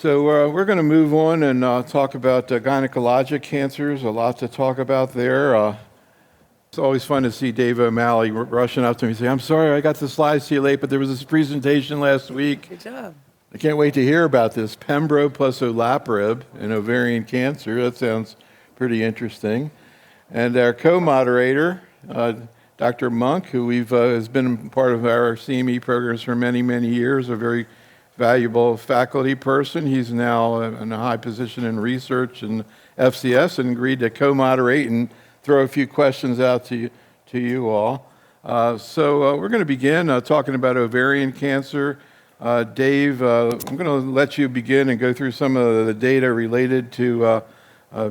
So we're going to move on and talk about gynecologic cancers. A lot to talk about there. It's always fun to see Dave O'Malley rushing up to me and say, "I'm sorry, I got the slides too late, but there was this presentation last week. Good job. I can't wait to hear about this Pembro plus olaparib in ovarian cancer. That sounds pretty interesting." And our co-moderator, Dr. Monk, who has been part of our CME programs for many, many years, a very valuable faculty person. He's now in a high position in research and FCS and agreed to co-moderate and throw a few questions out to you all. So we're going to begin talking about ovarian cancer. Dave, I'm going to let you begin and go through some of the data related to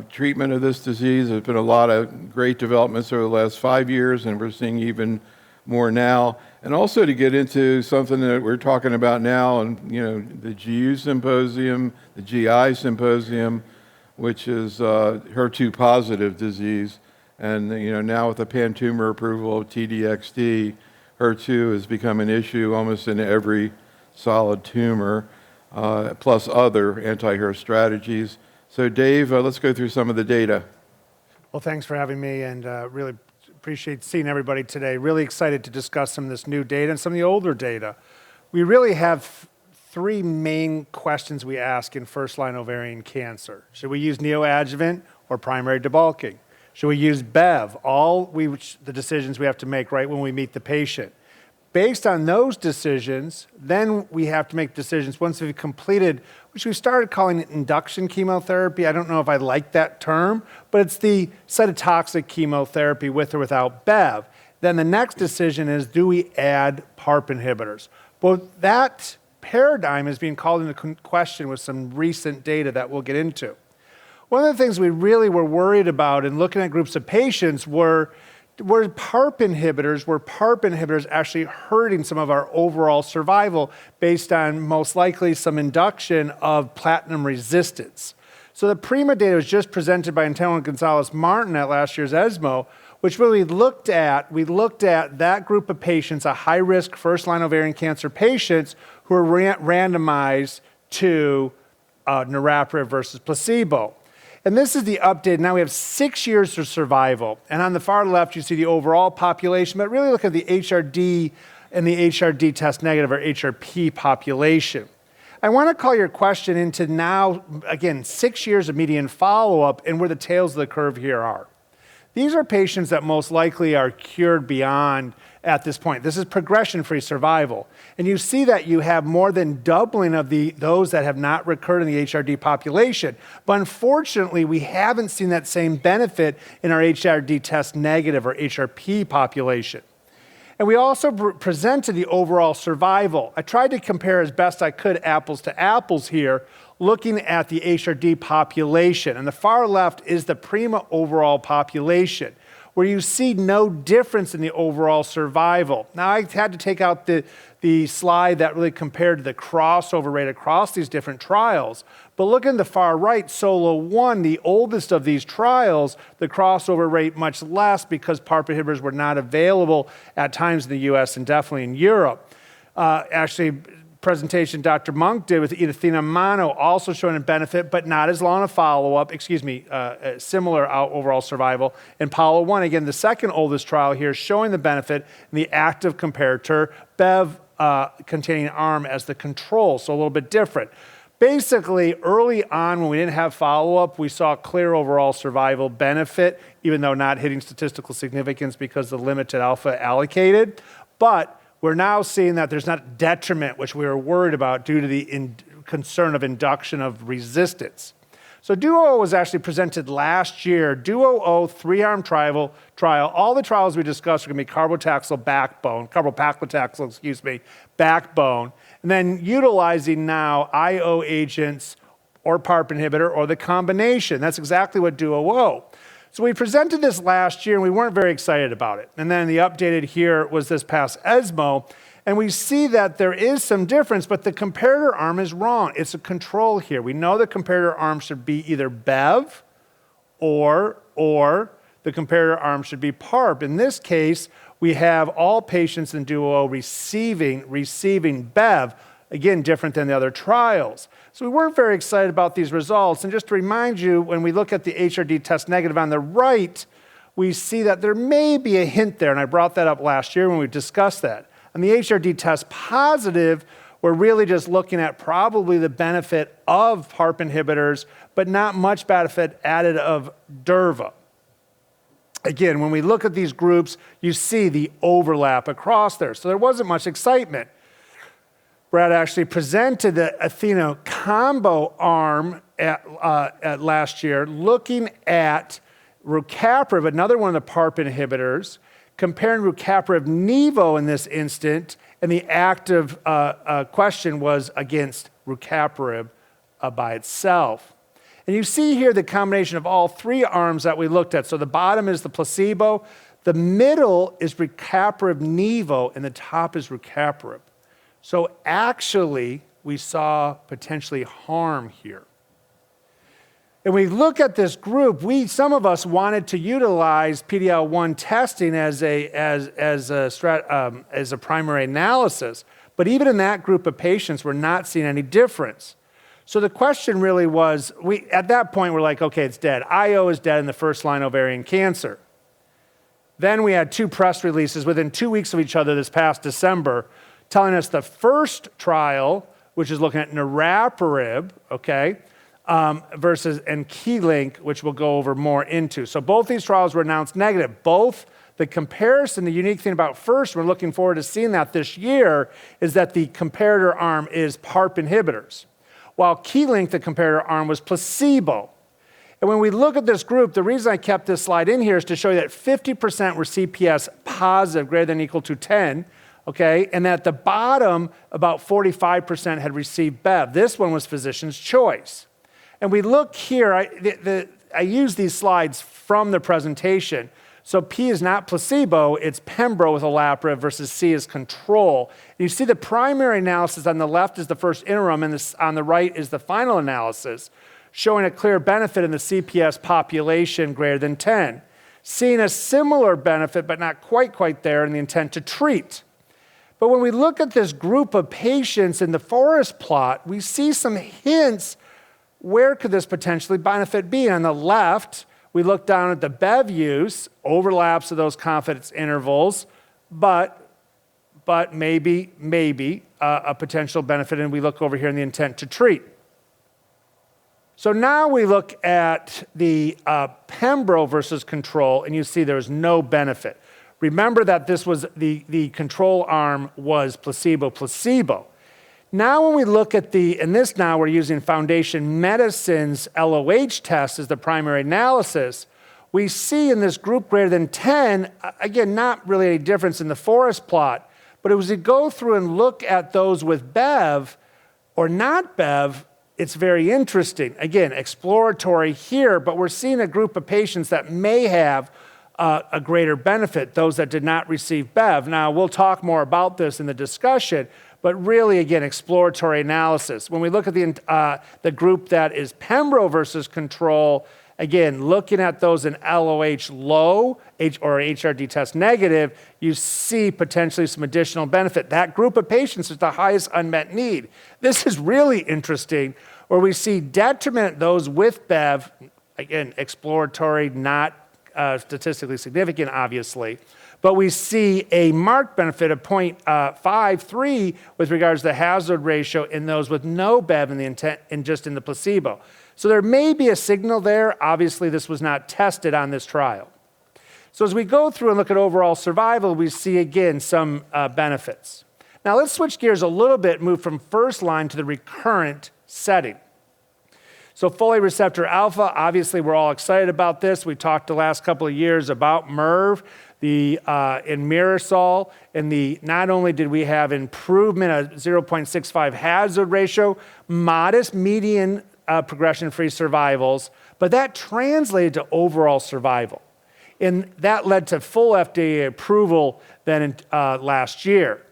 treatment of this disease. There's been a lot of great developments over the last 5 years, and we're seeing even more now. And also to get into something that we're talking about now, and the GU Symposium, the GI Symposium, which is HER2 positive disease. And now with the pan-tumor approval of TDXD, HER2 has become an issue almost in every solid tumor, plus other anti-HER strategies. So Dave, let's go through some of the data. Well, thanks for having me, and really appreciate seeing everybody today. Really excited to discuss some of this new data and some of the older data. We really have three main questions we ask in first-line ovarian cancer. Should we use neoadjuvant or primary debulking? Should we use BEV? The decisions we have to make right when we meet the patient. Based on those decisions, then we have to make decisions once we've completed, which we started calling it induction chemotherapy. I don't know if I like that term, but it's the cytotoxic chemotherapy with or without BEV. Then the next decision is, do we add PARP inhibitors? Well, that paradigm is being called into question with some recent data that we'll get into. One of the things we really were worried about in looking at groups of patients were PARP inhibitors actually hurting some of our overall survival based on most likely some induction of platinum resistance. So the PRIMA data was just presented by Antonio Gonzalez-Martin at last year's ESMO, which really looked at that group of patients, a high-risk first-line ovarian cancer patients who were randomized to niraparib versus placebo. And this is the update. Now we have 6 years of survival. And on the far left, you see the overall population, but really look at the HRD and the HRD test negative or HRP population. I want to call your question into now, again, 6 years of median follow-up and where the tails of the curve here are. These are patients that most likely are cured beyond at this point. This is progression-free survival. And you see that you have more than doubling of those that have not recurred in the HRD population. But unfortunately, we haven't seen that same benefit in our HRD test negative or HRP population. And we also presented the overall survival. I tried to compare as best I could apples to apples here, looking at the HRD population. And the far left is the PRIMA overall population, where you see no difference in the overall survival. Now, I had to take out the slide that really compared to the crossover rate across these different trials. But look in the far right, Solo 1, the oldest of these trials, the crossover rate much less because PARP inhibitors were not available at times in the US and definitely in Europe. Actually, presentation Dr. Monk did with Athena Mono also showing a benefit, but not as long a follow-up, similar overall survival. And Apollo 1, again, the second oldest trial here, showing the benefit in the active comparator, BEV containing arm as the control, so a little bit different. Basically, early on when we didn't have follow-up, we saw clear overall survival benefit, even though not hitting statistical significance because of the limited alpha allocated. But we're now seeing that there's not detriment, which we were worried about due to the concern of induction of resistance. So DUO was actually presented last year. DUO 3-arm trial. All the trials we discussed are going to be carbapaclitaxel backbone, and then utilizing now IO agents or PARP inhibitor or the combination. That's exactly what DUO. So we presented this last year and we weren't very excited about it. And then the updated here was this past ESMO. And we see that there is some difference, but the comparator arm is wrong. It's a control here. We know the comparator arm should be either BEV or the comparator arm should be PARP. In this case, we have all patients in DUO receiving BEV. Again, different than the other trials. So we weren't very excited about these results. And just to remind you, when we look at the HRD test negative on the right, we see that there may be a hint there, and I brought that up last year when we discussed that. On the HRD test positive, we're really just looking at probably the benefit of PARP inhibitors, but not much benefit added of durva. Again, when we look at these groups, you see the overlap across there. So there wasn't much excitement. Brad actually presented the Athena combo arm at last year, looking at rucaparib, another one of the PARP inhibitors, comparing rucaparib-nivo in this instant, and the active question was against rucaparib by itself. And you see here the combination of all three arms that we looked at. So the bottom is the placebo, the middle is rucaparib-nivo, and the top is rucaparib. So actually, we saw potentially harm here. And we look at this group, some of us wanted to utilize PD-L1 testing as a primary analysis, but even in that group of patients, we're not seeing any difference. So the question really was, at that point, we're like, okay, it's dead. IO is dead in the first-line ovarian cancer. Then we had two press releases within 2 weeks of each other this past December, telling us the first trial, which is looking at niraparib, okay, versus and Key-Link, which we'll go over more into. So both these trials were announced negative. Both the comparison, the unique thing about first, we're looking forward to seeing that this year, is that the comparator arm is PARP inhibitors, while Key-Link, the comparator arm, was placebo. And when we look at this group, the reason I kept this slide in here is to show you that 50% were CPS positive, greater than or equal to 10, okay, and at the bottom, about 45% had received Bev. This one was physician's choice. And we look here, I use these slides from the presentation. So P is not placebo, it's pembro with olaparib versus C is control. And you see the primary analysis on the left is the first interim, and on the right is the final analysis, showing a clear benefit in the CPS population greater than 10. Seeing a similar benefit, but not quite there, in the intent to treat. But when we look at this group of patients in the forest plot, we see some hints. Where could this potentially benefit be? On the left, we look down at the Bev use, overlaps of those confidence intervals, but maybe a potential benefit, and we look over here in the intent to treat. So now we look at the pembro versus control, and you see there's no benefit. Remember that this was the control arm was placebo. Now when we look at now we're using Foundation Medicine's LOH test as the primary analysis, we see in this group greater than 10, again, not really a difference in the forest plot, but as we go through and look at those with Bev or not Bev, it's very interesting. Again, exploratory here, but we're seeing a group of patients that may have a greater benefit, those that did not receive Bev. Now, we'll talk more about this in the discussion, but really, again, exploratory analysis. When we look at the group that is pembro versus control, again, looking at those in LOH low or HRD test negative, you see potentially some additional benefit. That group of patients is the highest unmet need. This is really interesting, where we see detriment those with Bev, again, exploratory, not statistically significant, obviously, but we see a marked benefit of 0.53 with regards to the hazard ratio in those with no Bev in the intent and just in the placebo. So there may be a signal there. Obviously, this was not tested on this trial. So as we go through and look at overall survival, we see, again, some benefits. Now let's switch gears a little bit, move from first line to the recurrent setting. So folate receptor alpha, obviously we're all excited about this. We talked the last couple of years about MERV, in Mirasol, and not only did we have improvement at 0.65 hazard ratio, modest median progression-free survivals, but that translated to overall survival. And that led to full FDA approval then last year.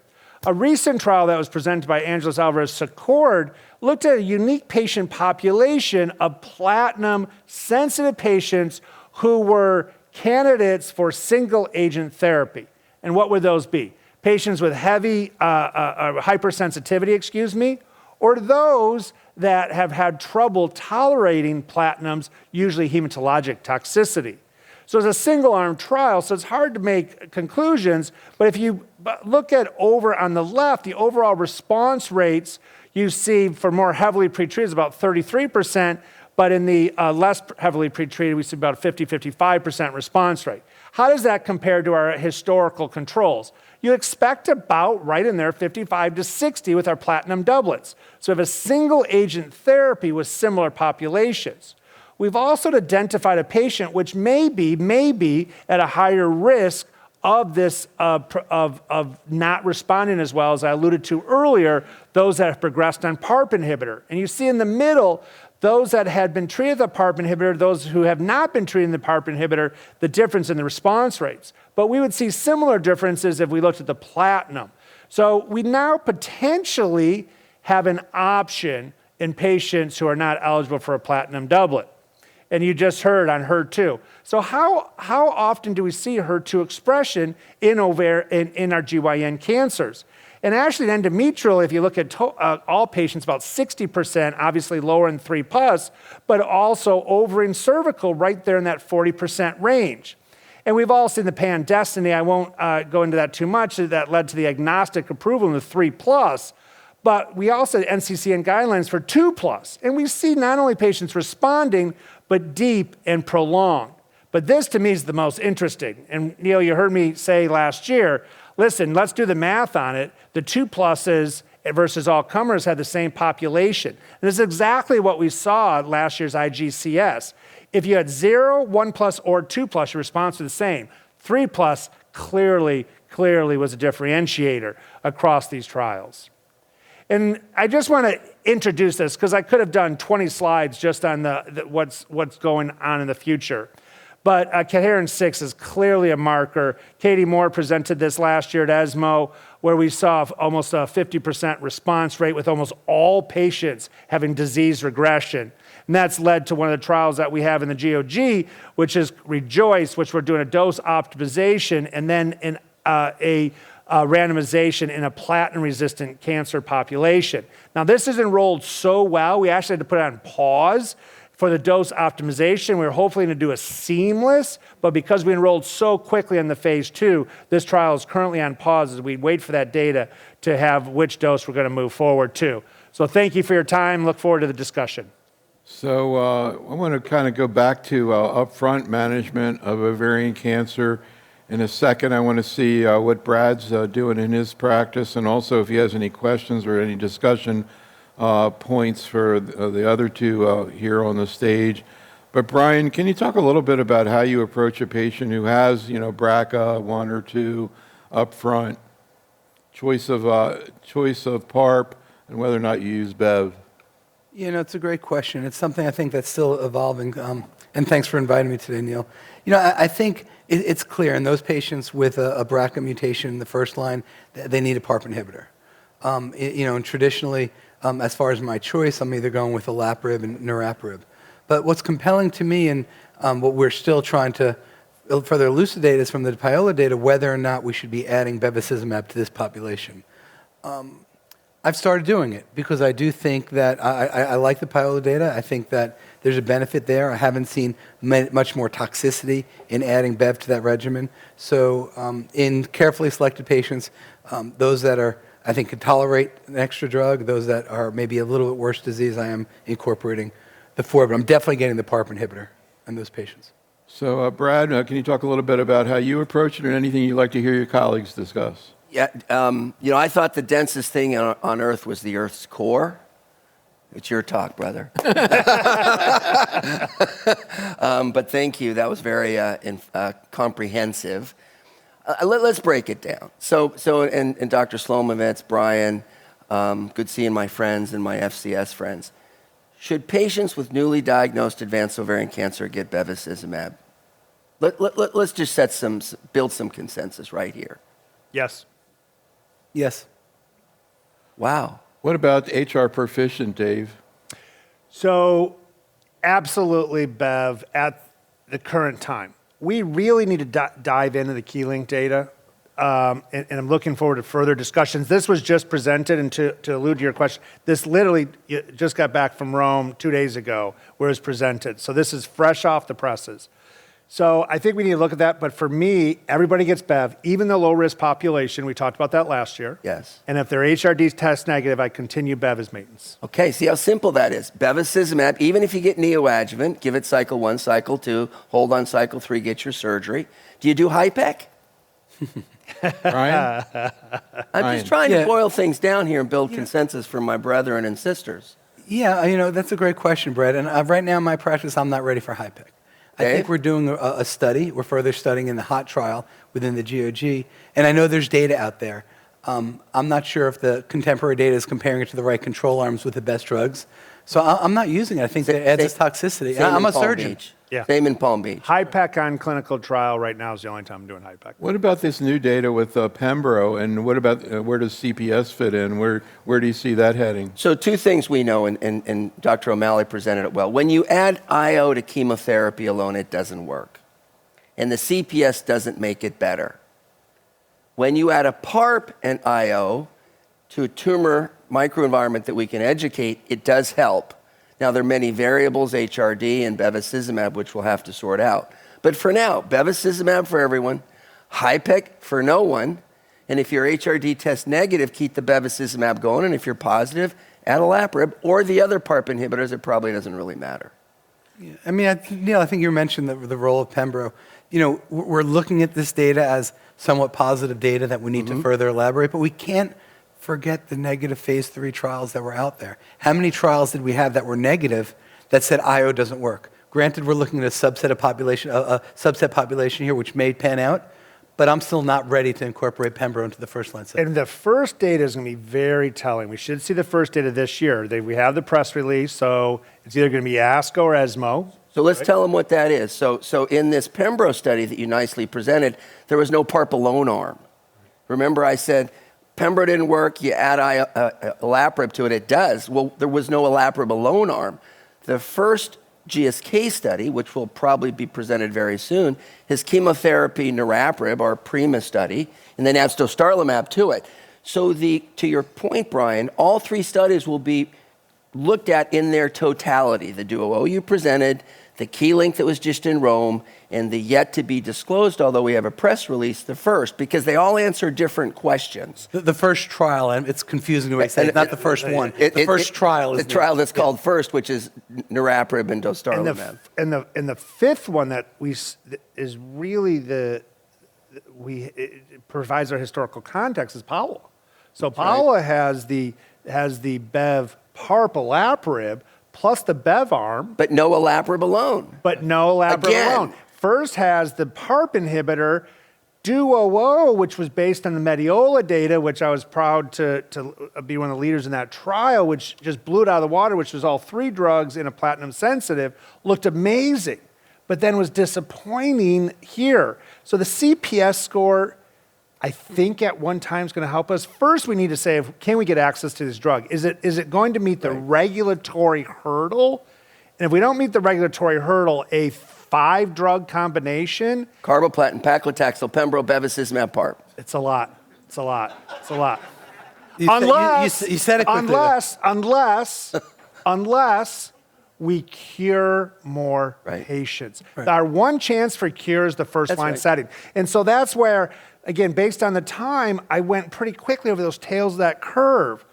A recent trial that was presented by Angeles Alvarez-Secord looked at a unique patient population of platinum-sensitive patients who were candidates for single-agent therapy. And what would those be? patients with heavy hypersensitivity, or those that have had trouble tolerating platinums, usually hematologic toxicity. So it's a single-arm trial, so it's hard to make conclusions, but if you look at over on the left, the overall response rates you see for more heavily pretreated is about 33%, but in the less heavily pretreated, we see about a 55% response rate. How does that compare to our historical controls? You expect about right in there 55 to 60 with our platinum doublets. So we have a single agent therapy with similar populations. We've also identified a patient which may be at a higher risk of this, of not responding as well, as I alluded to earlier, those that have progressed on PARP inhibitor. And you see in the middle, those that had been treated with a PARP inhibitor, those who have not been treated with the PARP inhibitor, the difference in the response rates. But we would see similar differences if we looked at the platinum. So we now potentially have an option in patients who are not eligible for a platinum doublet. And you just heard on HER2. So how often do we see HER2 expression in our GYN cancers? And actually in endometrial, if you look at all patients, about 60%, obviously lower in 3+, but also over in cervical, right there in that 40% range. And we've all seen the pan-destiny. I won't go into that too much. That led to the agnostic approval in the 3+. But we also had NCCN guidelines for 2+. And we see not only patients responding, but deep and prolonged. But this to me is the most interesting. And Neil, you heard me say last year, listen, let's do the math on it. The 2+ versus all comers had the same population. And this is exactly what we saw at last year's IGCS. If you had 0, 1+, or 2+, your response was the same. 3+ clearly was a differentiator across these trials. And I just want to introduce this because I could have done 20 slides just on what's going on in the future. But Cadherin-6 is clearly a marker. Katie Moore presented this last year at ESMO, where we saw almost a 50% response rate with almost all patients having disease regression. And that's led to one of the trials that we have in the GOG, which is REJOICE, which we're doing a dose optimization and then a randomization in a platinum-resistant cancer population. Now, this is enrolled so well, we actually had to put it on pause for the dose optimization. We were hopefully going to do a seamless, but because we enrolled so quickly in the phase 2, this trial is currently on pause as we wait for that data to have which dose we're going to move forward to. So thank you for your time. Look forward to the discussion. So I want to kind of go back to upfront management of ovarian cancer. In a second, I want to see what Brad's doing in his practice, and also if he has any questions or any discussion points for the other two here on the stage. But Brian, can you talk a little bit about how you approach a patient who has, BRCA 1 or 2 up front, choice of PARP, and whether or not you use BEV? It's a great question. It's something I think that's still evolving. And thanks for inviting me today, Neil. I think it's clear in those patients with a BRCA mutation in the first line, they need a PARP inhibitor. And traditionally, as far as my choice, I'm either going with olaparib and niraparib. But what's compelling to me and what we're still trying to further elucidate is from the PIOLA data whether or not we should be adding bevacizumab to this population. I've started doing it because I do think that I like the PIOLA data. I think that there's a benefit there. I haven't seen much more toxicity in adding BEV to that regimen. So in carefully selected patients, those that I think can tolerate an extra drug, those that are maybe a little bit worse disease, I am incorporating the 4, but I'm definitely getting the PARP inhibitor in those patients. So Brad, can you talk a little bit about how you approach it and anything you'd like to hear your colleagues discuss? Yeah, I thought the densest thing on Earth was the Earth's core. It's your talk, brother. But thank you. That was very comprehensive. Let's break it down. So, and Dr. Slomovitz, Brian, good seeing my friends and my FCS friends. Should patients with newly diagnosed advanced ovarian cancer get bevacizumab? Let's just build some consensus right here. Yes. Yes. Wow. What about HR proficient, Dave? So absolutely BEV at the current time. We really need to dive into the Keeling data. and I'm looking forward to further discussions. This was just presented, and to allude to your question, this literally just got back from Rome 2 days ago, where it was presented. So this is fresh off the presses. So I think we need to look at that. But for me, everybody gets Bev, even the low-risk population. We talked about that last year. Yes. And if their HRD test negative, I continue Bev as maintenance. Okay, see how simple that is. Bevacizumab, even if you get neoadjuvant, give it cycle 1, cycle 2, hold on cycle 3, get your surgery. Do you do HIPEC? Brian? I'm just trying to boil things down here and build consensus for my brethren and sisters. Yeah, that's a great question, Brett. And right now in my practice, I'm not ready for HIPEC. I think we're doing a study. We're further studying in the HOT trial within the GOG. And I know there's data out there. I'm not sure if the contemporary data is comparing it to the right control arms with the best drugs. So I'm not using it. I think that adds its toxicity. I'm a surgeon. Yeah. Same in Palm Beach. HIPEC on clinical trial right now is the only time I'm doing HIPEC. What about this new data with Pembro, and what about where does CPS fit in? Where do you see that heading? So 2 things we know, and Dr. O'Malley presented it well. When you add IO to chemotherapy alone, it doesn't work. And the CPS doesn't make it better. When you add a PARP and IO to a tumor microenvironment that we can educate, it does help. Now, there are many variables, HRD and bevacizumab, which we'll have to sort out. But for now, bevacizumab for everyone, HIPEC for no one, and if you're HRD test negative, keep the bevacizumab going, and if you're positive, add olaparib or the other PARP inhibitors. It probably doesn't really matter. Yeah. I mean, Neil, I think you mentioned the role of Pembro. We're looking at this data as somewhat positive data that we need to further elaborate, but we can't forget the negative phase 3 trials that were out there. How many trials did we have that were negative that said IO doesn't work? Granted, we're looking at a subset population here, which may pan out, but I'm still not ready to incorporate Pembro into the first-line setting. And the first data is going to be very telling. We should see the first data this year. We have the press release, so it's either going to be ASCO or ESMO. So let's tell them what that is. So in this Pembro study that you nicely presented, there was no PARP alone arm. Remember I said, Pembro didn't work, you add olaparib to it, it does. Well, there was no olaparib alone arm. The first GSK study, which will probably be presented very soon, is chemotherapy niraparib, our PRIMA study, and then adds dostarlimab to it. So to your point, Brian, all 3 studies will be looked at in their totality. The Duo you presented, the key link that was just in Rome, and the yet to be disclosed, although we have a press release, the first, because they all answer different questions. The first trial, and it's confusing the way to say it, not the first one. The first trial is the trial that's called first, which is niraparib and dostarlimab. And the 5th one that is really it provides our historical context is Paula. So Paula has the Bev PARP olaparib plus the Bev arm. But no olaparib alone. But no olaparib alone. First has the PARP inhibitor, Duo, which was based on the Mediola data, which I was proud to be one of the leaders in that trial, which just blew it out of the water, which was all 3 drugs in a platinum sensitive, looked amazing, but then was disappointing here. So the CPS score, I think at one time is going to help us. First, we need to say, can we get access to this drug? Is it going to meet the regulatory hurdle? And if we don't meet the regulatory hurdle, a 5-drug combination. Carboplatin, paclitaxel, Pembro, bevacizumab, PARP. It's a lot. It's a lot. It's a lot. You said it quickly. Unless we cure more patients. Our one chance for cure is the first-line setting. And so that's where, again, based on the time, I went pretty quickly over those tails of that curve.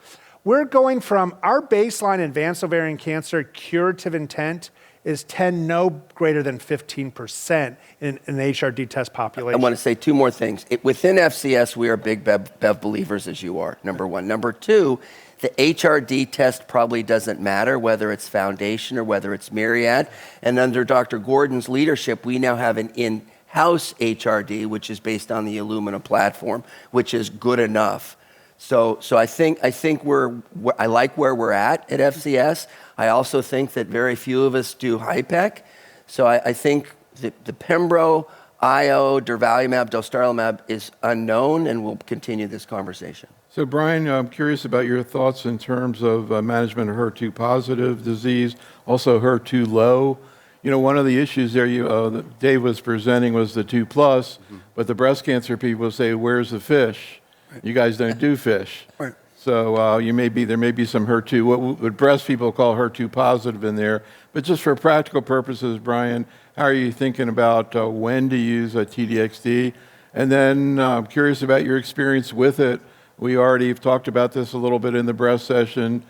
We're going from our baseline advanced ovarian cancer curative intent is 10 no greater than 15% in an HRD test population. I want to say 2 more things. Within FCS, we are big Bev believers, as you are, number 1. Number 2, the HRD test probably doesn't matter whether it's Foundation or whether it's Myriad. And under Dr. Gordon's leadership, we now have an in-house HRD, which is based on the Illumina platform, which is good enough. So I think I like where we're at FCS. I also think that very few of us do HIPEC. So I think that the Pembro, IO, durvalumab, dostarlimab is unknown, and we'll continue this conversation. So Brian, I'm curious about your thoughts in terms of management of HER2 positive disease, also HER2 low. one of the issues there that Dave was presenting was the 2+, but the breast cancer people say, where's the fish? You guys don't do fish. Right. So there may be some HER2, what breast people call HER2 positive in there. But just for practical purposes, Brian, how are you thinking about when to use a TDXD? And then I'm curious about your experience with it. We already have talked about this a little bit in the breast session,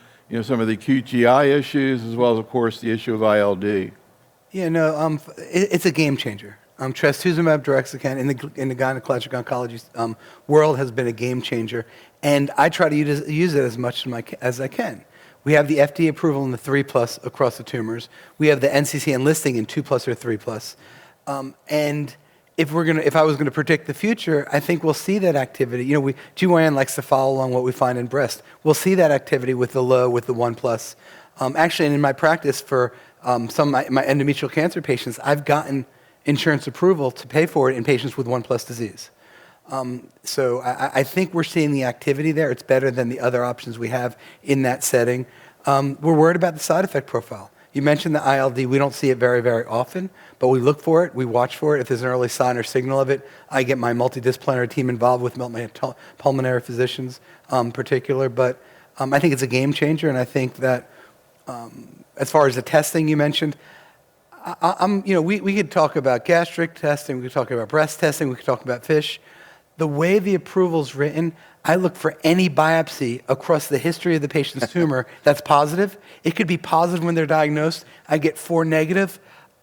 some of the acute GI issues, as well as, of course, the issue of ILD. Yeah, no, it's a game changer. Trastuzumab deruxtecan in the gynecologic oncology world has been a game changer, and I try to use it as much as I can. We have the FDA approval in the 3+ across the tumors. We have the NCCN listing in 2+ or 3+. And if I was going to predict the future, I think we'll see that activity. GYN likes to follow along what we find in breast. We'll see that activity with the 1+. Actually, and in my practice for some of my endometrial cancer patients, I've gotten insurance approval to pay for it in patients with 1+ disease. So I think we're seeing the activity there. It's better than the other options we have in that setting. We're worried about the side effect profile. You mentioned the ILD. We don't see it very, very often, but we look for it. We watch for it. If there's an early sign or signal of it, I get my multidisciplinary team involved with my pulmonary physicians in particular. But I think it's a game changer, and I think that as far as the testing you mentioned, we could talk about gastric testing, we could talk about breast testing, we could talk about fish. The way the approval's written, I look for any biopsy across the history of the patient's tumor that's positive. It could be positive when they're diagnosed. I get 4 negative.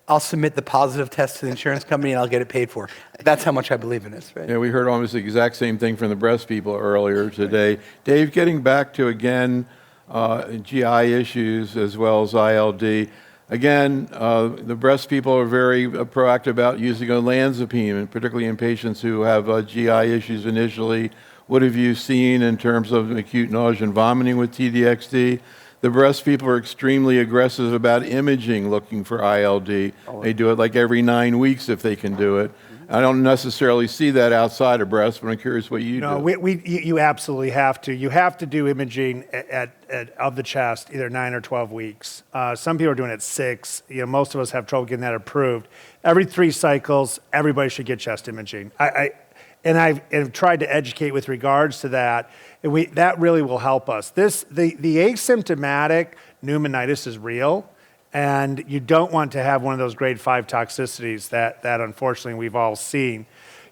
I'll submit the positive test to the insurance company and I'll get it paid for. That's how much I believe in this. Right? Yeah, we heard almost the exact same thing from the breast people earlier today. Dave, getting back to, again, GI issues as well as ILD. Again, the breast people are very proactive about using olanzapine, and particularly in patients who have GI issues initially. What have you seen in terms of acute nausea and vomiting with TDXD? The breast people are extremely aggressive about imaging, looking for ILD. They do it like every 9 weeks if they can do it. I don't necessarily see that outside of breast, but I'm curious what you do. No, you absolutely have to. You have to do imaging of the chest either 9 or 12 weeks. Some people are doing it 6. Most of us have trouble getting that approved. Every 3 cycles, everybody should get chest imaging. I've tried to educate with regards to that, and that really will help us. The asymptomatic pneumonitis is real. And you don't want to have one of those grade 5 toxicities that unfortunately we've all seen.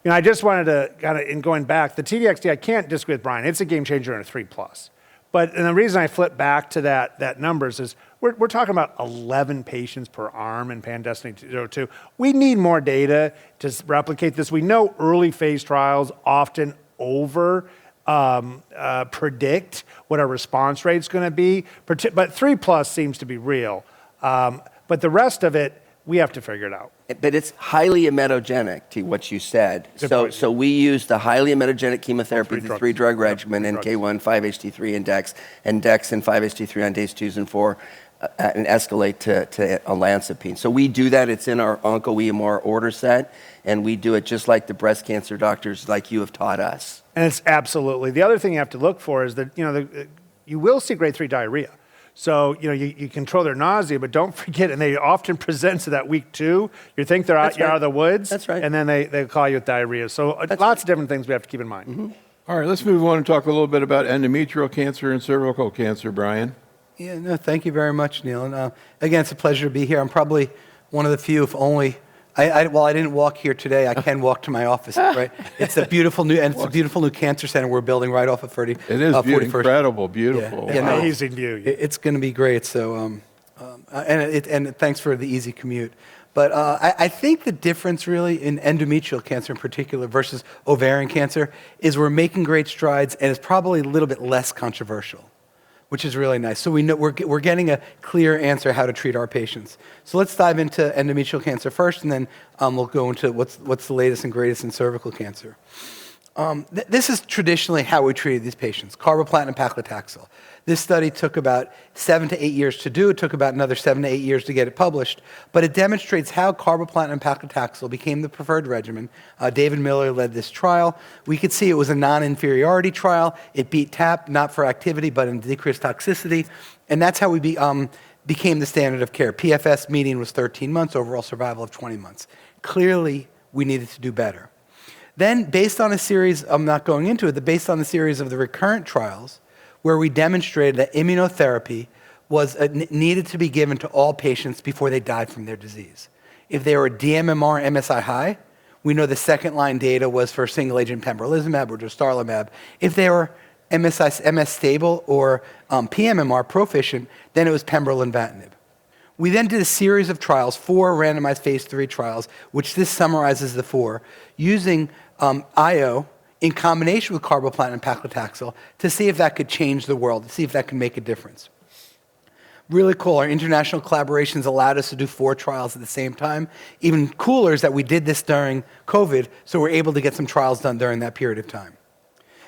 I just wanted to in going back, the TDXD, I can't disagree with Brian. It's a game changer in a 3+. And the reason I flip back to that numbers is we're talking about 11 patients per arm in PanDestiny-02. We need more data to replicate this. We know early phase trials often predict what our response rate is going to be, but 3+ seems to be real. But the rest of it, we have to figure it out. But it's highly emetogenic to what you said. So we use the highly emetogenic chemotherapy, the 3-drug regimen, NK1, 5-HT3 index, and Dex and 5-HT3 on days 2 and 4, and escalate to olanzapine. So we do that. It's in our OncoEMR order set, and we do it just like the breast cancer doctors like you have taught us. And it's absolutely. The other thing you have to look for is that, you will see grade 3 diarrhea. So, you control their nausea, but don't forget, and they often present to that week 2, you think you're out of the woods. That's right. And then they call you with diarrhea. So lots of different things we have to keep in mind. Mm-hmm. All right, let's move on and talk a little bit about endometrial cancer and cervical cancer, Brian. Yeah, no, thank you very much, Neil. And again, it's a pleasure to be here. I'm probably one of the few, if only, I didn't walk here today. I can walk to my office, right? It's a beautiful new cancer center we're building right off of 30. It is incredible, beautiful. Yeah, Wow. Amazing view. It's going to be great. So, and thanks for the easy commute. But I think the difference really in endometrial cancer in particular versus ovarian cancer is we're making great strides, and it's probably a little bit less controversial, which is really nice. So we know we're getting a clear answer how to treat our patients. So let's dive into endometrial cancer first, and then we'll go into what's the latest and greatest in cervical cancer. This is traditionally how we treated these patients, carboplatin and paclitaxel. This study took about 7 to 8 years to do. It took about another 7 to 8 years to get it published. But it demonstrates how carboplatin and paclitaxel became the preferred regimen. David Miller led this trial. We could see it was a non-inferiority trial. It beat TAP, not for activity, but in decreased toxicity. And that's how we became the standard of care. PFS median was 13 months, overall survival of 20 months. Clearly, we needed to do better. Then, based on a series, I'm not going into it, but based on a series of the recurrent trials, where we demonstrated that immunotherapy was needed to be given to all patients before they died from their disease. If they were DMMR MSI high, we know the second-line data was for single-agent pembrolizumab or dostarlimab. If they were MS stable or pMMR proficient, then it was pembrolizumab. We then did a series of trials, 4 randomized phase 3 trials, which this summarizes the 4, using IO in combination with carboplatin and paclitaxel to see if that could change the world, to see if that could make a difference. Really cool. Our international collaborations allowed us to do 4 trials at the same time. Even cooler is that we did this during COVID, so we're able to get some trials done during that period of time.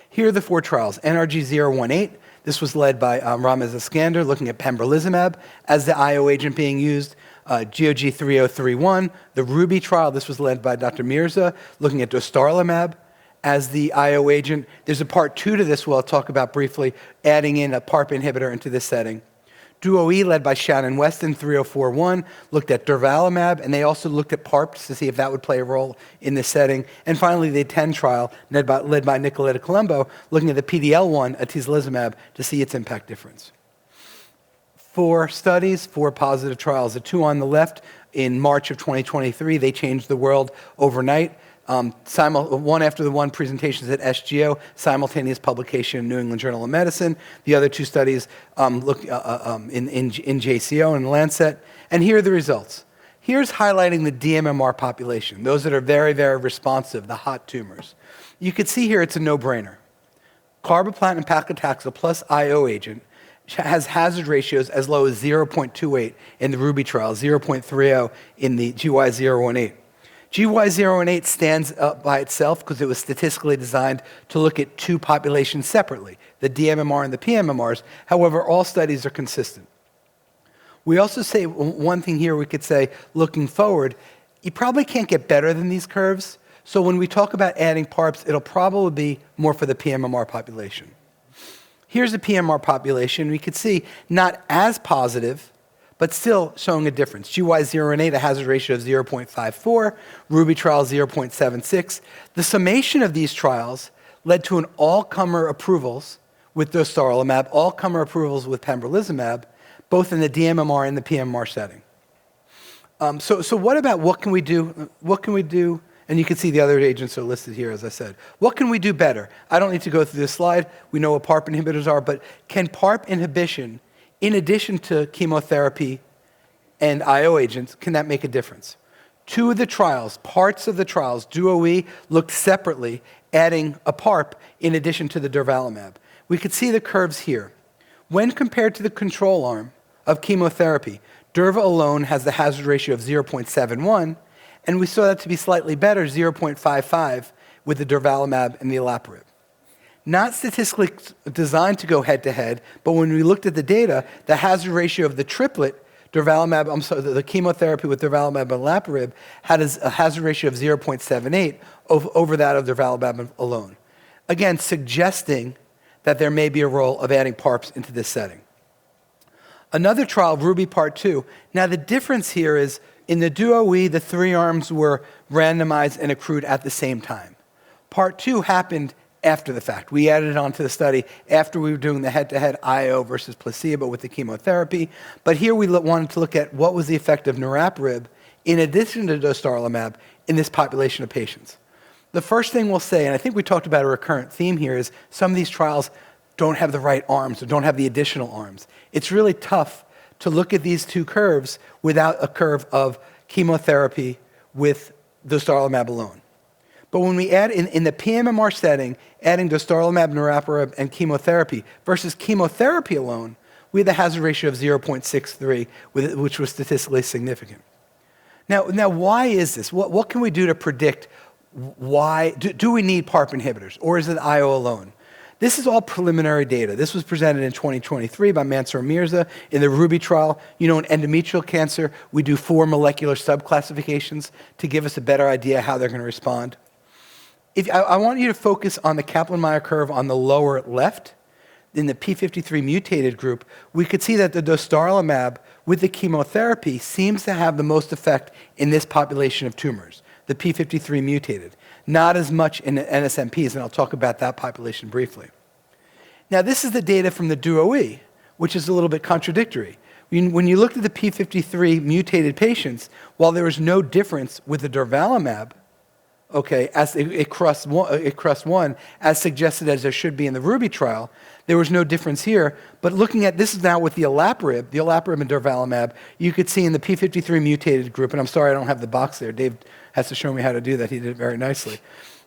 Here are the 4 trials. NRG 018, this was led by Ramez Eskander, looking at pembrolizumab as the IO agent being used. GOG 3031, the Ruby trial, this was led by Dr. Mirza, looking at dostarlimab as the IO agent. There's a part 2 to this we'll talk about briefly, adding in a PARP inhibitor into this setting. DUO-E, led by Shannon Weston, 3041, looked at durvalumab, and they also looked at PARPs to see if that would play a role in this setting. And finally, the 10 trial, led by Nicoletta Colombo, looking at the PD-L1 atezolizumab to see its impact difference. 4 studies, 4 positive trials. The 2 on the left, in March of 2023, they changed the world overnight. One after the one presentations at SGO, simultaneous publication in New England Journal of Medicine. The other 2 studies look in JCO and Lancet. And here are the results. Here's highlighting the DMMR population, those that are very, very responsive, the hot tumors. You can see here it's a no-brainer. Carboplatin and paclitaxel plus IO agent has hazard ratios as low as 0.28 in the Ruby trial, 0.30 in the GY018. GY018 stands up by itself because it was statistically designed to look at 2 populations separately, the DMMR and the pMMRs. However, all studies are consistent. We also say one thing here we could say, looking forward, you probably can't get better than these curves. So when we talk about adding PARPs, it'll probably be more for the pMMR population. Here's the pMMR population. We could see not as positive, but still showing a difference. GY018, a hazard ratio of 0.54, Ruby trial 0.76. The summation of these trials led to an all-comer approvals with dostarlimab, all-comer approvals with pembrolizumab, both in the DMMR and the pMMR setting. So what can we do? What can we do? And you can see the other agents are listed here, as I said. What can we do better? I don't need to go through this slide. We know what PARP inhibitors are, but can PARP inhibition, in addition to chemotherapy and IO agents, can that make a difference? 2 of the trials, parts of the trials, DUO-E looked separately, adding a PARP in addition to the durvalumab. We could see the curves here. When compared to the control arm of chemotherapy, durva alone has the hazard ratio of 0.71, and we saw that to be slightly better, 0.55, with the durvalumab and the olaparib. Not statistically designed to go head-to-head, but when we looked at the data, the hazard ratio of the triplet, the chemotherapy with durvalumab and olaparib, had a hazard ratio of 0.78 over that of durvalumab alone. Again, suggesting that there may be a role of adding PARPs into this setting. Another trial, Ruby Part 2. Now the difference here is, in the DUO-E, the 3 arms were randomized and accrued at the same time. Part 2 happened after the fact. We added it onto the study after we were doing the head-to-head IO versus placebo with the chemotherapy. But here we wanted to look at what was the effect of niraparib in addition to dostarlimab in this population of patients. The first thing we'll say, and I think we talked about a recurrent theme here, is some of these trials don't have the right arms or don't have the additional arms. It's really tough to look at these 2 curves without a curve of chemotherapy with dostarlimab alone. But when we add in the pMMR setting, adding dostarlimab, niraparib, and chemotherapy versus chemotherapy alone, we had the hazard ratio of 0.63, which was statistically significant. Now why is this? What can we do to predict why? Do we need PARP inhibitors, or is it IO alone? This is all preliminary data. This was presented in 2023 by Mansour Mirza in the Ruby trial. You know, in endometrial cancer, we do 4 molecular subclassifications to give us a better idea how they're going to respond. I want you to focus on the Kaplan-Meier curve on the lower left. in the P53 mutated group, we could see that the dostarlimab with the chemotherapy seems to have the most effect in this population of tumors, the P53 mutated, not as much in the NSMPs, and I'll talk about that population briefly. Now, this is the data from the DUO-E, which is a little bit contradictory. When you looked at the P53 mutated patients, while there was no difference with the durvalumab, okay, as it crossed one, as suggested as there should be in the RUBY trial, there was no difference here. But looking at this is now with the olaparib and durvalumab, you could see in the P53 mutated group, and I'm sorry I don't have the box there. Dave has to show me how to do that. He did it very nicely.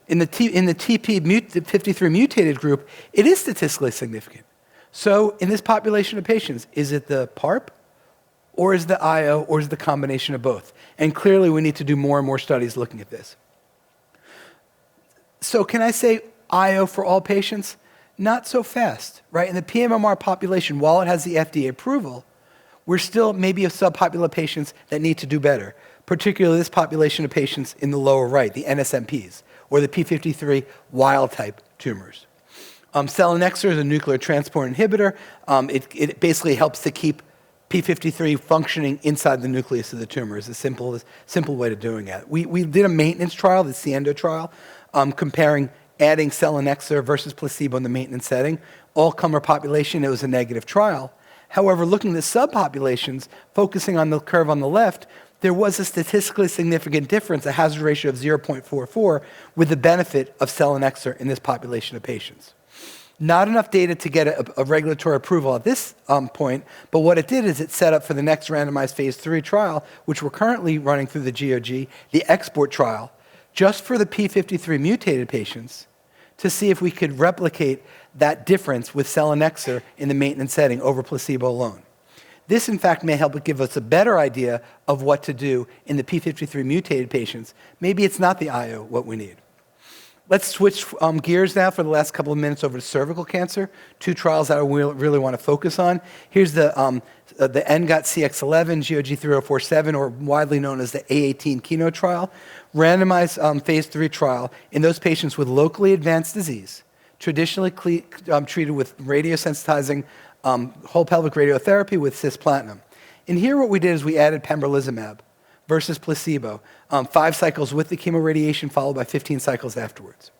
In the TP53 mutated group, it is statistically significant. So in this population of patients, is it the PARP, or is it the IO, or is it the combination of both? And clearly we need to do more and more studies looking at this. So can I say IO for all patients? Not so fast, right? In the pMMR population, while it has the FDA approval, we're still maybe a subpopulation of patients that need to do better, particularly this population of patients in the lower right, the NSMPs, or the P53 wild-type tumors. Selinexor is a nuclear transport inhibitor. It basically helps to keep P53 functioning inside the nucleus of the tumor. Is a simple way of doing it. We did a maintenance trial, the SIENDO trial, comparing adding selinexor versus placebo in the maintenance setting. All-comer population, it was a negative trial. However, looking at the subpopulations, focusing on the curve on the left, there was a statistically significant difference, a hazard ratio of 0.44, with the benefit of selinexor in this population of patients. Not enough data to get a regulatory approval at this point, but what it did is it set up for the next randomized phase 3 trial, which we're currently running through the GOG, the export trial, just for the P53 mutated patients, to see if we could replicate that difference with selinexor in the maintenance setting over placebo alone. This, in fact, may help give us a better idea of what to do in the P53 mutated patients. Maybe it's not the IO what we need. Let's switch gears now for the last couple of minutes over to cervical cancer, two trials that I really want to focus on. Here's the NGOT CX11, GOG 3047, or widely known as the A18 Keynote trial, randomized phase 3 trial in those patients with locally advanced disease, traditionally treated with radiosensitizing whole pelvic radiotherapy with cisplatin. And here what we did is we added pembrolizumab versus placebo, 5 cycles with the chemoradiation followed by 15 cycles afterwards.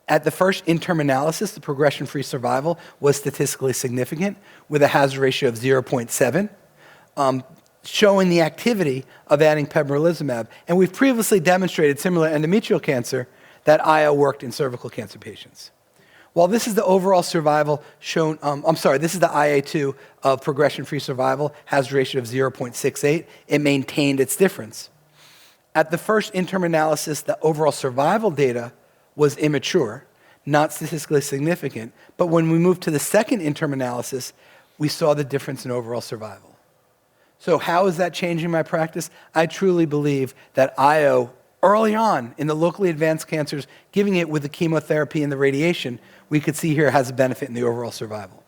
At the first interim analysis, the progression-free survival was statistically significant with a hazard ratio of 0.7, showing the activity of adding pembrolizumab. And we've previously demonstrated, similar to endometrial cancer, that IO worked in cervical cancer patients. While this is the overall survival shown, this is the IA2 of progression-free survival, hazard ratio of 0.68. It maintained its difference. At the first interim analysis, the overall survival data was immature, not statistically significant. But when we moved to the second interim analysis, we saw the difference in overall survival. So how is that changing my practice? I truly believe that IO, early on in the locally advanced cancers, giving it with the chemotherapy and the radiation, we could see here has a benefit in the overall survival.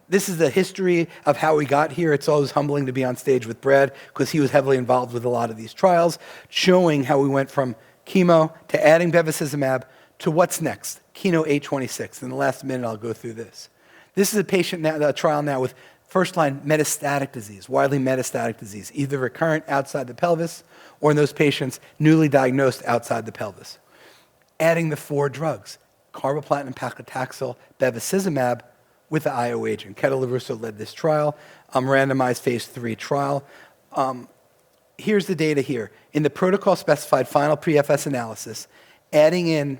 This is the history of how we got here. It's always humbling to be on stage with Brad because he was heavily involved with a lot of these trials, showing how we went from chemo to adding bevacizumab to what's next, Keynote 826. In the last minute, I'll go through this. This is a trial now with first-line metastatic disease, widely metastatic disease, either recurrent outside the pelvis or in those patients newly diagnosed outside the pelvis. Adding the 4 drugs, carboplatin, paclitaxel, bevacizumab with the IO agent. Keto LaRusso led this trial, randomized phase 3 trial. Here's the data here. In the protocol-specified final pre-FS analysis, adding in,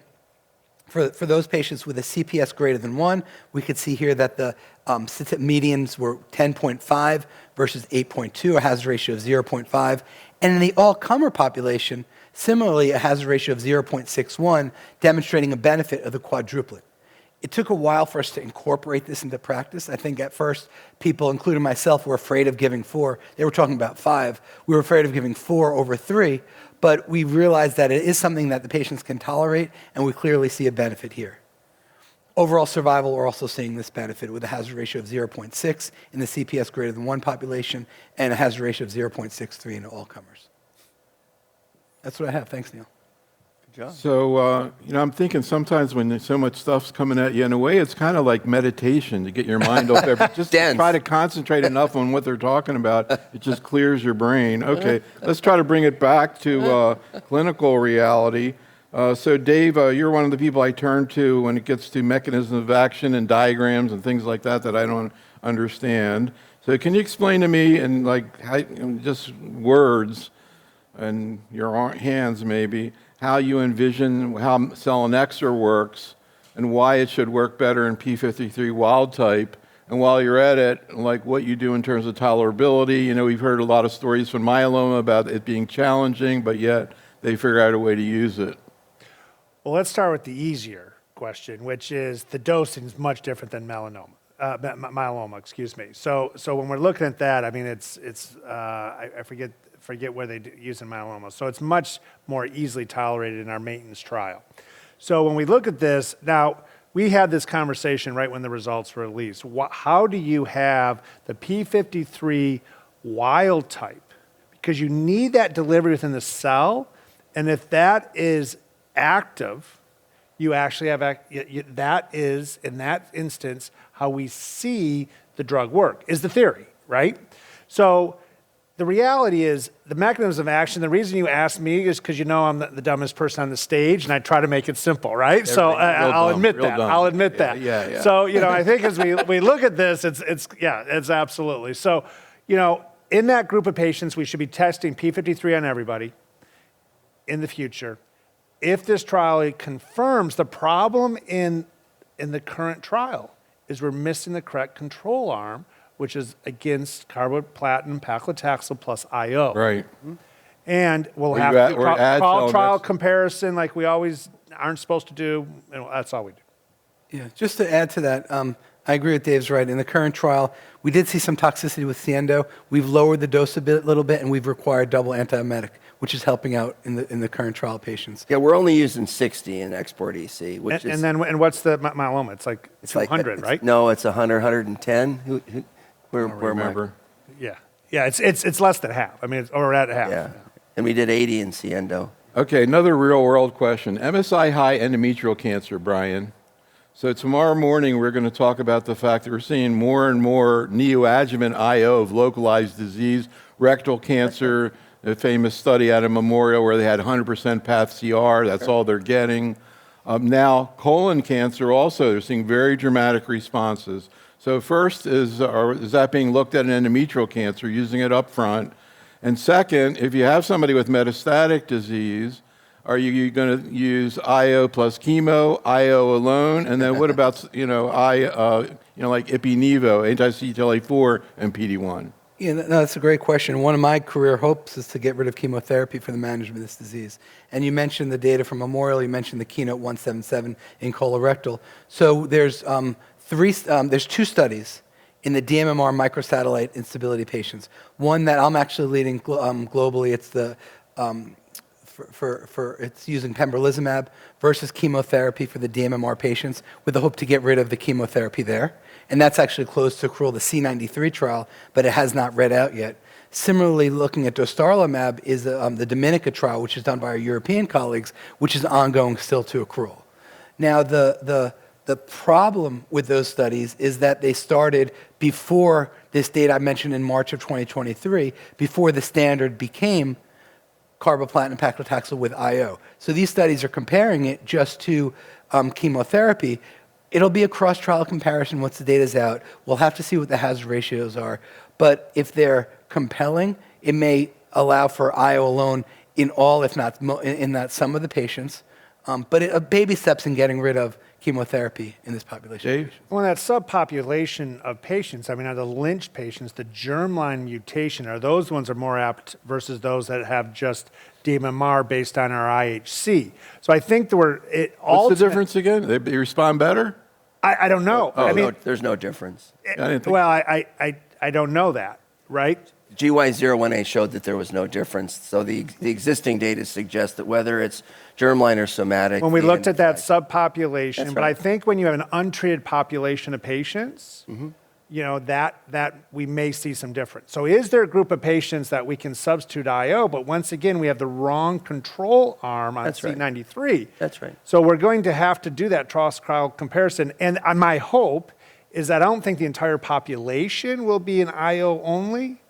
for those patients with a CPS greater than 1, we could see here that the medians were 10.5 versus 8.2, a hazard ratio of 0.5. And in the all-comer population, similarly, a hazard ratio of 0.61, demonstrating a benefit of the quadruplet. It took a while for us to incorporate this into practice. I think at first, people, including myself, were afraid of giving 4. They were talking about 5. We were afraid of giving 4 over 3, but we realized that it is something that the patients can tolerate, and we clearly see a benefit here. Overall survival, we're also seeing this benefit with a hazard ratio of 0.6 in the CPS greater than 1 population and a hazard ratio of 0.63 in all comers. That's what I have. Thanks, Neil. Good job. So, I'm thinking sometimes when there's so much stuff's coming at you, in a way, it's kind of like meditation to get your mind off everything. Just Dense. try to concentrate enough on what they're talking about. It just clears your brain. Okay, let's try to bring it back to clinical reality. So, Dave, you're one of the people I turn to when it gets to mechanisms of action and diagrams and things like that I don't understand. So, can you explain to me in just words and your hands maybe, how you envision how selinexor works and why it should work better in P53 wild type, and while you're at it, like what you do in terms of tolerability. We've heard a lot of stories from myeloma about it being challenging, but yet they figure out a way to use it. Well, let's start with the easier question, which is the dosing is much different than myeloma, excuse me. So when we're looking at that, I mean, I forget where they use in myeloma. So it's much more easily tolerated in our maintenance trial. So when we look at this, now we had this conversation right when the results were released. How do you have the P53 wild type? Because you need that delivery within the cell, and if that is active, you actually have, that is, in that instance, how we see the drug work, is the theory, right? So the reality is the mechanism of action, the reason you asked me is because I'm the dumbest person on the stage and I try to make it simple, right? So I'll admit that. I'll admit that. Yeah. So, I think as we look at this, it's absolutely. So, in that group of patients, we should be testing P53 on everybody in the future. If this trial confirms the problem in the current trial is we're missing the correct control arm, which is against carboplatin paclitaxel plus IO. Right. And we'll have to do trial comparison like we always aren't supposed to do. And that's all we do. Yeah, just to add to that, I agree with Dave's right. In the current trial, we did see some toxicity with Siendo. We've lowered the dose a little bit, and we've required double antiemetic, which is helping out in the current trial patients. Yeah, we're only using 60 in Export EC, which is... And what's the myeloma? It's like 200, right? No, it's 100, 110. Where Remember. Yeah, it's less than half. I mean, or at half. Yeah, and we did 80 in Siendo. Okay, another real-world question. MSI-high endometrial cancer, Brian. So tomorrow morning, we're going to talk about the fact that we're seeing more and more neoadjuvant IO of localized disease, rectal cancer, a famous study out of Memorial where they had 100% path CR. That's all they're getting. Now, colon cancer also, they're seeing very dramatic responses. So first, is that being looked at in endometrial cancer, using it up front? And second, if you have somebody with metastatic disease, are you going to use IO plus chemo, IO alone? And then what about, like Ipi-Nivo, anti-CTLA-4, and PD-1? Yeah, no, that's a great question. One of my career hopes is to get rid of chemotherapy for the management of this disease. And you mentioned the data from Memorial. You mentioned the Keynote 177 in colorectal. So there's two studies in the DMMR microsatellite instability patients. One that I'm actually leading globally. It's the it's using pembrolizumab versus chemotherapy for the DMMR patients with the hope to get rid of the chemotherapy there. And that's actually close to accrual, the C93 trial, but it has not read out yet. Similarly, looking at dostarlimab is the Dominica trial, which is done by our European colleagues, which is ongoing still to accrual. Now, the problem with those studies is that they started before this data I mentioned in March of 2023, before the standard became carboplatin and paclitaxel with IO. So these studies are comparing it just to chemotherapy. It'll be a cross-trial comparison once the data's out. We'll have to see what the hazard ratios are. But if they're compelling, it may allow for IO alone in all, if not in that some of the patients. But baby steps in getting rid of chemotherapy in this population. Dave? Well, that subpopulation of patients, I mean, are the Lynch patients, the germline mutation, are those ones are more apt versus those that have just DMMR based on our IHC? So I think What's the difference again? They respond better? I don't know. Oh, I mean, no, there's no difference. I don't know that, right? GY01A showed that there was no difference. So the existing data suggests that whether it's germline or somatic. When we looked at that subpopulation, That's but right. I think when you have an untreated population of patients, that we may see some difference. So is there a group of patients that we can substitute IO, but once again, we have the wrong control arm on That's right. C93. That's right. So we're going to have to do that cross-trial comparison. And my hope is that I don't think the entire population will be an IO only,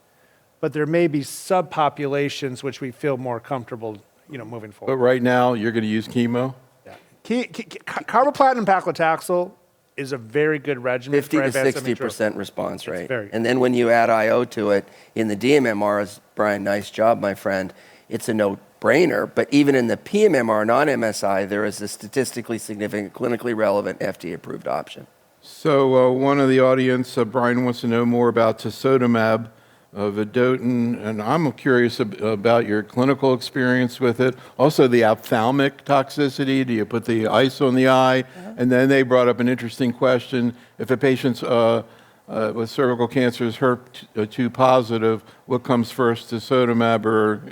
but there may be subpopulations which we feel more comfortable, moving But forward. right now, you're going to use chemo? Yeah. Carboplatin and paclitaxel is a very good regimen 50 for to advanced 60% response rate. very- And then when you add IO to it in the DMMRs, Brian, nice job, my friend, it's a no-brainer. But even in the PMMR, non-MSI, there is a statistically significant, clinically relevant, FDA-approved option. So one of the audience, Brian, wants to know more about tisotumab vedotin, and I'm curious about your clinical experience with it. Also, the ophthalmic toxicity. Do you put the ice on the eye? And then they brought up an interesting question: if a patient's with cervical cancer is HER2 positive, what comes first, tisotumab or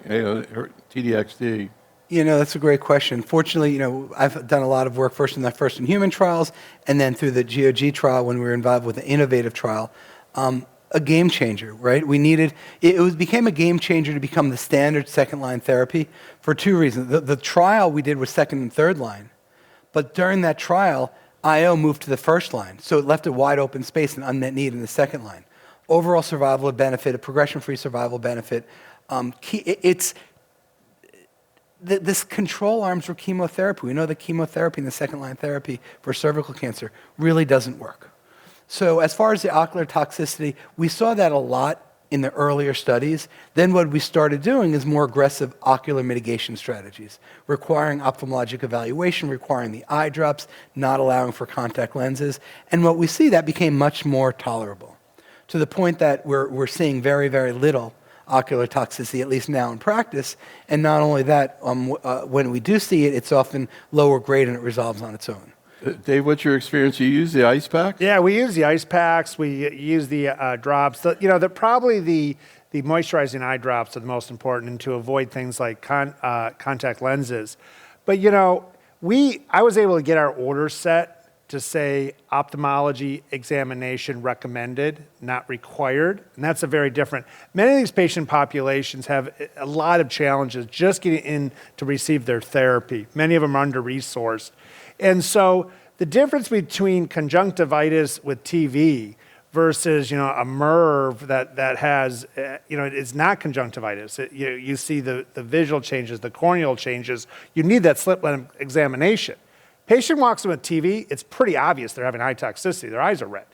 TDXD? That's a great question. Fortunately, I've done a lot of work first in human trials, and then through the GOG trial when we were involved with the innovative trial. A game changer, right? It became a game changer to become the standard second-line therapy for two reasons. The trial we did was second and third line, but during that trial, IO moved to the first line, so it left a wide open space and unmet need in the second line. Overall survival benefit, a progression-free survival benefit. This control arms for chemotherapy. We know that chemotherapy and the second-line therapy for cervical cancer really doesn't work. So as far as the ocular toxicity, we saw that a lot in the earlier studies. Then what we started doing is more aggressive ocular mitigation strategies, requiring ophthalmologic evaluation, requiring the eye drops, not allowing for contact lenses. And what we see, that became much more tolerable, to the point that we're seeing very, very little ocular toxicity, at least now in practice. And not only that, when we do see it, it's often lower grade and it resolves on its own. Dave, what's your experience? You use the ice pack? Yeah, we use the ice packs. We use the drops. Probably the moisturizing eye drops are the most important, and to avoid things like contact lenses. But I was able to get our order set to say ophthalmology examination recommended, not required, and that's a very different. Many of these patient populations have a lot of challenges just getting in to receive their therapy. Many of them are under-resourced. And so the difference between conjunctivitis with TV versus, a MERV that has, it's not conjunctivitis. You see the visual changes, the corneal changes. You need that slit lamp examination. Patient walks in with TV, it's pretty obvious they're having eye toxicity. Their eyes are red,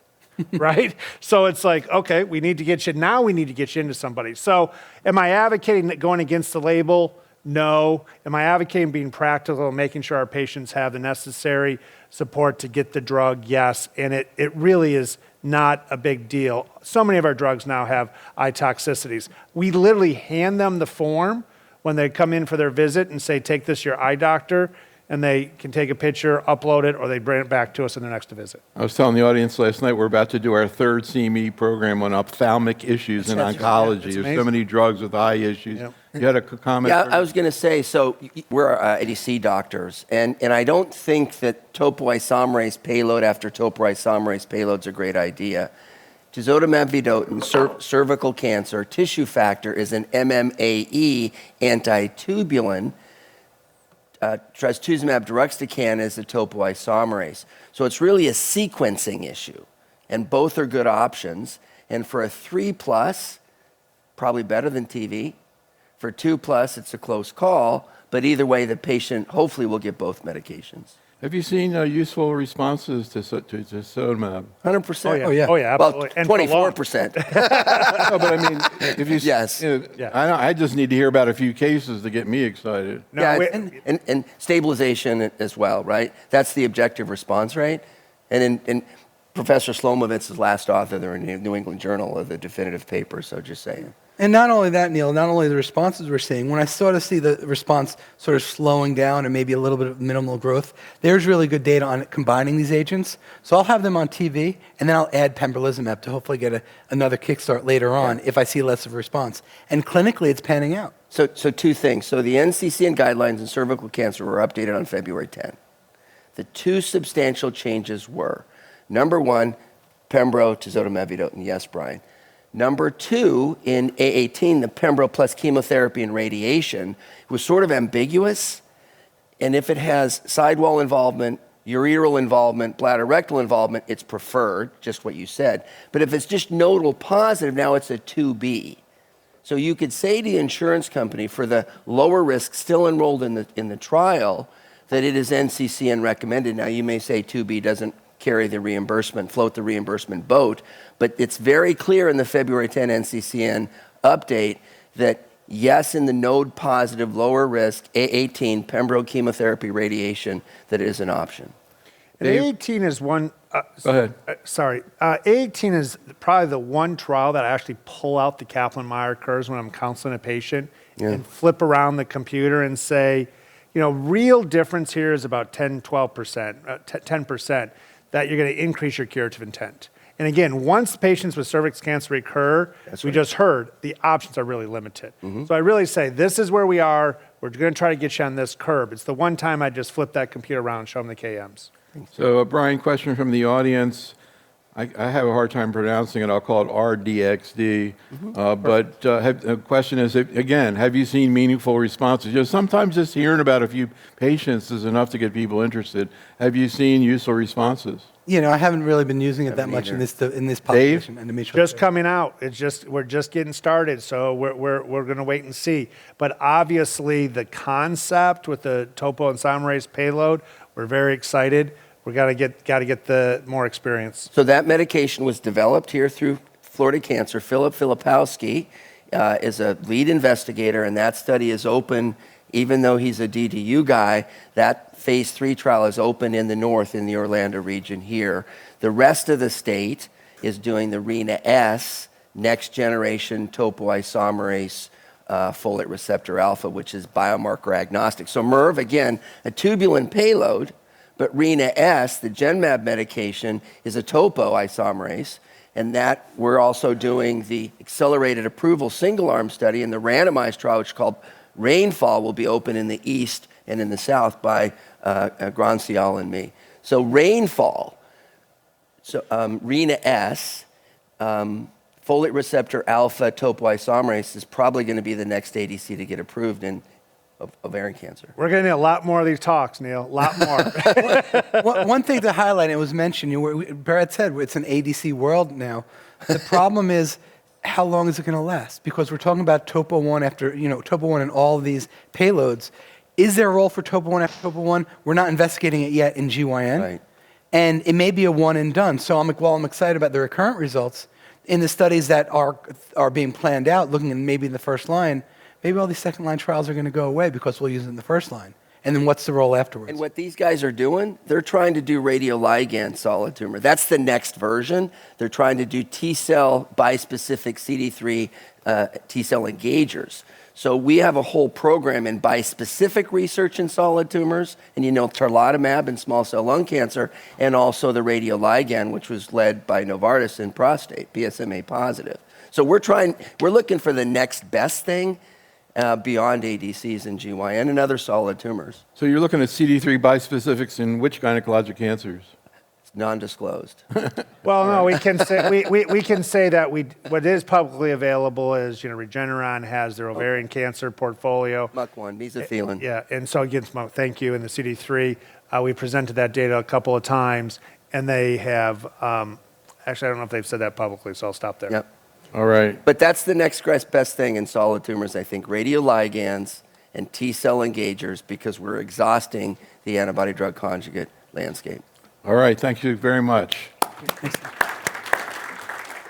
right? So it's like, okay, we need to get you into somebody. So am I advocating that going against the label? No. Am I advocating being practical and making sure our patients have the necessary support to get the drug? Yes. And it really is not a big deal. So many of our drugs now have eye toxicities. We literally hand them the form when they come in for their visit and say, take this to your eye doctor, and they can take a picture, upload it, or they bring it back to us in their next visit. I was telling the audience last night we're about to do our third CME program on ophthalmic issues in oncology. There's so many drugs with eye issues. Yep. You had a comment? Yeah, I was going to say, so we're ADC doctors, and I don't think that topoisomerase payload after topoisomerase payload is a great idea. Tisotumab vedotin, cervical cancer, tissue factor is an MMAE antitubulin. Trastuzumab deruxtecan is a topoisomerase. So it's really a sequencing issue, and both are good options. And for a 3+, probably better than TV. For 2+, it's a close call, but either way, the patient hopefully will get both medications. Have you seen useful responses to tisotumab? 100%. Oh, yeah. Oh, yeah, absolutely. Well, 24%. No, but I mean, if you Yes. I just need to hear about a few cases to get me excited. No, Yeah, we- and stabilization as well, right? That's the objective response rate. And in Professor Slomovitz's last author, they're in the New England Journal of the definitive paper, so just saying. And not only that, Neil, not only the responses we're seeing, when I sort of see the response sort of slowing down and maybe a little bit of minimal growth, there's really good data on combining these agents. So I'll have them on TV, and then I'll add pembrolizumab to hopefully get another kickstart later on if I see less of a response. And clinically, it's panning out. So two things. So the NCCN guidelines in cervical cancer were updated on February 10. The two substantial changes were, number one, Pembro, tisotumab vedotin. Yes, Brian. Number 2, in A18, the Pembro plus chemotherapy and radiation was sort of ambiguous. And if it has sidewall involvement, ureteral involvement, bladder rectal involvement, it's preferred, just what you said. But if it's just nodal positive, now it's a 2B. So you could say to the insurance company for the lower risk still enrolled in the trial that it is NCCN recommended. Now you may say 2B doesn't carry the reimbursement, float the reimbursement boat, but it's very clear in the February 10 NCCN update that yes, in the node positive lower risk A18 Pembro chemotherapy radiation, that it is an option. And A18 is one. Go ahead. Sorry. A18 is probably the one trial that I actually pull out the Kaplan-Meier curves when I'm counseling a patient and flip around the computer and say, real difference here is about 10% that you're going to increase your curative intent. And again, once patients with cervix cancer recur, we just heard, the options are really limited. So I really say, this is where we are. We're going to try to get you on this curve. It's the one time I just flip that computer around and show them the KMs. So, Brian, question from the audience. I have a hard time pronouncing it. I'll call it RDXD. But the question is, again, have you seen meaningful responses? Sometimes just hearing about a few patients is enough to get people interested. Have you seen useful responses? I haven't really been using it that much in this population. Endometrial Just coming out. We're just getting started, so we're going to wait and see. But obviously, the concept with the topoisomerase payload, we're very excited. We got to get the more experience. So that medication was developed here through Florida Cancer. Philip Filipowski is a lead investigator, and that study is open. Even though he's a DDU guy, that phase 3 trial is open in the north in the Orlando region here. The rest of the state is doing the RENA-S next generation topoisomerase folate receptor alpha, which is biomarker agnostic. So MERV, again, a tubulin payload, but RENA-S, the Genmab medication, is a topoisomerase, and that we're also doing the accelerated approval single-arm study, and the randomized trial, which is called Rainfall, will be open in the east and in the south by Grancial and me. So Rainfall, RENA-S, folate receptor alpha topoisomerase is probably going to be the next ADC to get approved in ovarian cancer. We're going to need a lot more of these talks, Neil. A lot more. One thing to highlight, it was mentioned, Barrett said it's an ADC world now. The problem is, how long is it going to last? Because we're talking about Topo 1 after, Topo 1 and all of these payloads. Is there a role for Topo 1 after Topo 1? We're not investigating it yet in GYN. Right. And it may be a one and done. So I'm excited about the recurrent results in the studies that are being planned out, looking at maybe in the first line, maybe all these second line trials are going to go away because we'll use it in the first line. And then what's the role afterwards? And what these guys are doing, they're trying to do radioligand solid tumor. That's the next version. They're trying to do T-cell bispecific CD3 T-cell engagers. So we have a whole program in bispecific research in solid tumors, and tarlatamab in small cell lung cancer, and also the radioligand, which was led by Novartis in prostate, PSMA positive. So we're looking for the next best thing beyond ADCs and GYN and other solid tumors. So you're looking at CD3 bispecifics in which gynecologic cancers? It's non-disclosed. Well, no, we can say we can say that what is publicly available is Regeneron has their ovarian cancer portfolio. MUC1, mesothelin. Yeah, and so again, thank you. And the CD3, we presented that data a couple of times, and they have. Actually, I don't know if they've said that publicly, so I'll stop there. Yep. All right. But that's the next best thing in solid tumors, I think, radioligands and T-cell engagers, because we're exhausting the antibody drug conjugate landscape. All right. Thank you very much. Thanks.